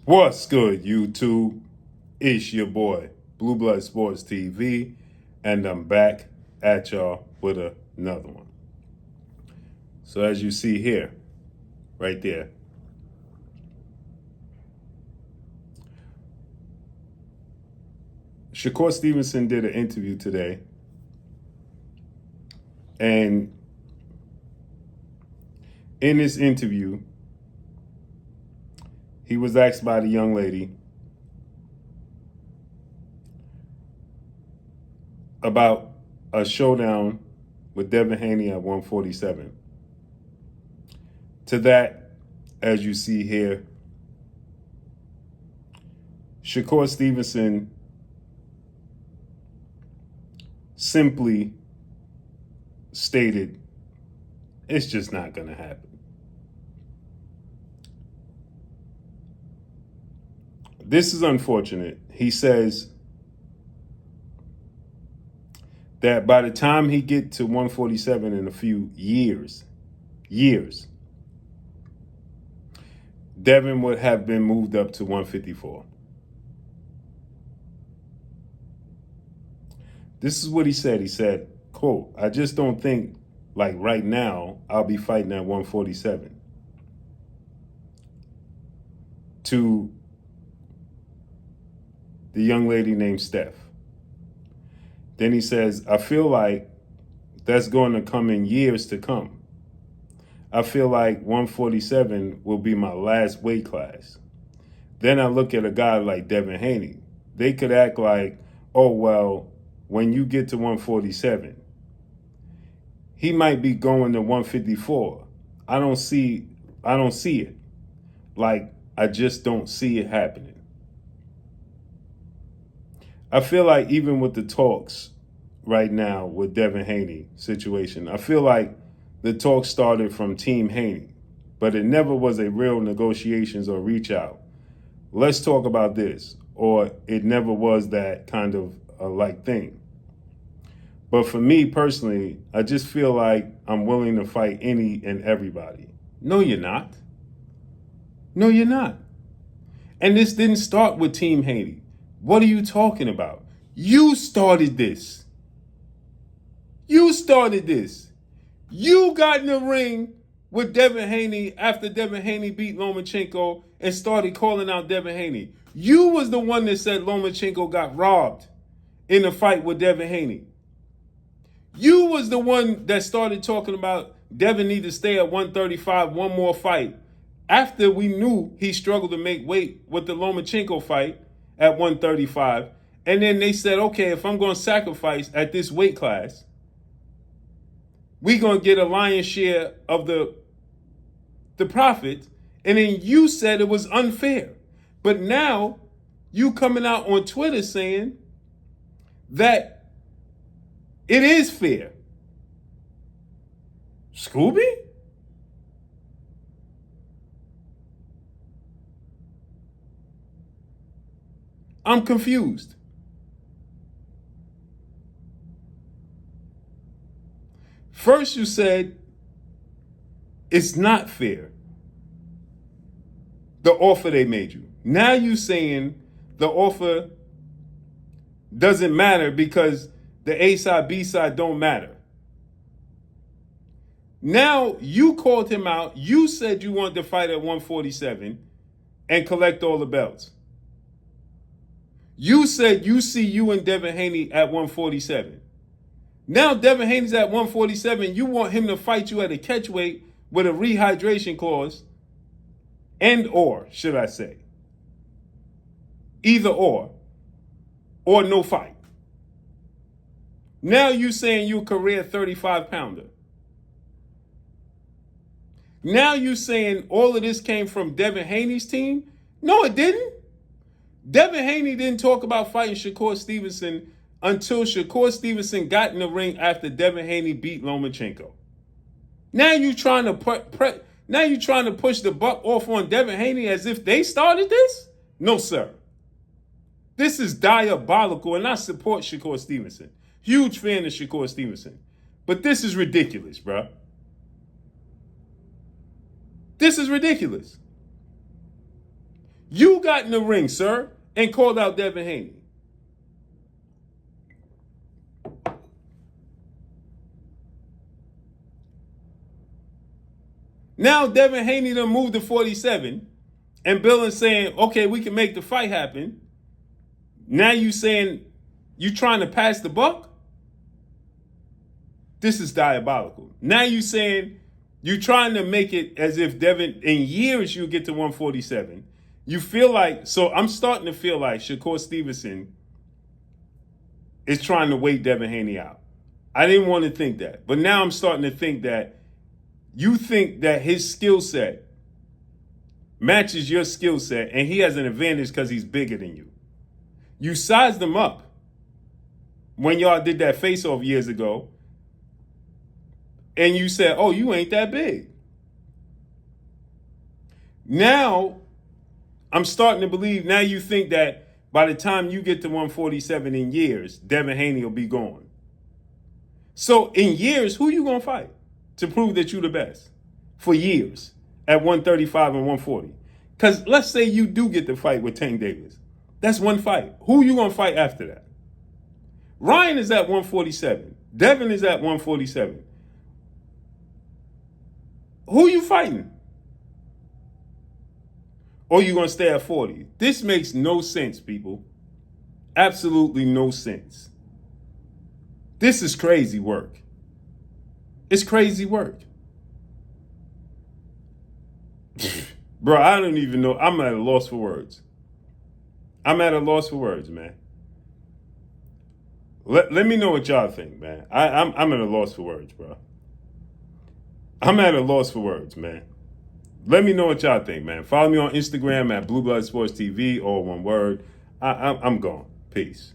What's good, YouTube? It's your boy, Blue Blood Sports TV, and I'm back at y'all with another one. So as you see here, right there, Shakur Stevenson did an interview today, and in this interview, he was asked by the young lady about a showdown with Devin Haney at 147. To that, as you see here, Shakur Stevenson simply stated, it's just not going to happen. This is unfortunate. He says that by the time he get to 147 in a few years, Devin would have been moved up to 154. This is what he said. He said, quote, I just don't think, like right now, I'll be fighting at 147. To the young lady named Steph. Then he says, I feel like that's going to come in years to come. I feel like 147 will be my last weight class. Then I look at a guy like Devin Haney. They could act like, oh, well, when you get to 147, he might be going to 154. I don't see it. Like, I just don't see it happening. I feel like even with the talks right now with Devin Haney situation, I feel like the talk started from Team Haney, but it never was a real negotiations or reach out. Let's talk about this. Or it never was that kind of a thing. But for me personally, I just feel like I'm willing to fight any and everybody. No, you're not. No, you're not. And this didn't start with Team Haney. What are you talking about? You started this. You started this. You got in the ring with Devin Haney after Devin Haney beat Lomachenko and started calling out Devin Haney. You was the one that said Lomachenko got robbed in the fight with Devin Haney. You was the one that started talking about Devin need to stay at 135, one more fight, after we knew he struggled to make weight with the Lomachenko fight at 135. And then they said, okay, if I'm going to sacrifice at this weight class, we're going to get a lion's share of the profit. And then you said it was unfair. But now you coming out on Twitter saying that it is fair. Scooby? I'm confused. First you said it's not fair, the offer they made you. Now you saying the offer doesn't matter because the A side, B side don't matter. Now you called him out. You said you wanted to fight at 147 and collect all the belts. You said you see you and Devin Haney at 147. Now Devin Haney's at 147. You want him to fight you at a catch weight with a rehydration clause, and or, should I say. Either or no fight. Now you saying you a career 35-pounder. Now you saying all of this came from Devin Haney's team? No, it didn't. Devin Haney didn't talk about fighting Shakur Stevenson until Shakur Stevenson got in the ring after Devin Haney beat Lomachenko. Now you trying to push the buck off on Devin Haney as if they started this? No, sir. This is diabolical, and I support Shakur Stevenson. Huge fan of Shakur Stevenson. But this is ridiculous, bro. This is ridiculous. You got in the ring, sir, and called out Devin Haney. Now Devin Haney done moved to 47, and Bill is saying, okay, we can make the fight happen. Now you saying you trying to pass the buck? This is diabolical. Now you saying you trying to make it as if Devin, in years you'll get to 147. You feel like, so I'm starting to feel like Shakur Stevenson is trying to wait Devin Haney out. I didn't want to think that, but now I'm starting to think that you think that his skill set matches your skill set and he has an advantage because he's bigger than you. You sized him up when y'all did that face-off years ago, and you said, oh, you ain't that big. Now, I'm starting to believe, now you think that by the time you get to 147 in years, Devin Haney will be gone. So in years, who you going to fight to prove that you're the best? For years, at 135 and 140. Because let's say you do get the fight with Tank Davis. That's one fight. Who you going to fight after that? Ryan is at 147. Devin is at 147. Who you fighting? Or you going to stay at 40? This makes no sense, people. Absolutely no sense. This is crazy work. It's crazy work. Bro, I don't even know. I'm at a loss for words. I'm at a loss for words, man. Let me know what y'all think, man. I'm at a loss for words, bro. I'm at a loss for words, man. Let me know what y'all think, man. Follow me on Instagram at Blue Blood Sports TV, all one word. I'm gone. Peace.